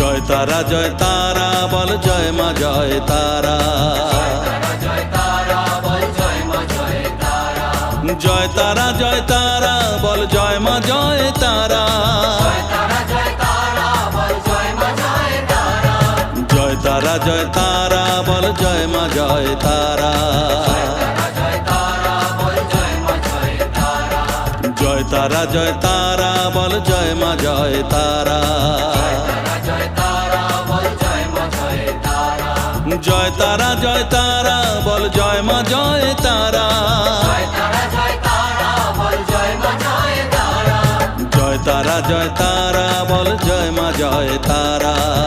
জয় তারা বল জয় মা জয় তারা। জয় তারা বল জয় মা জয় তারা। জয় তারা বল জয় মা জয় তারা। জয় তারা বল জয় মা জয় তারা। জয় তারা বল জয় মা জয় তারা। জয় তারা বল জয় মা জয় তারা।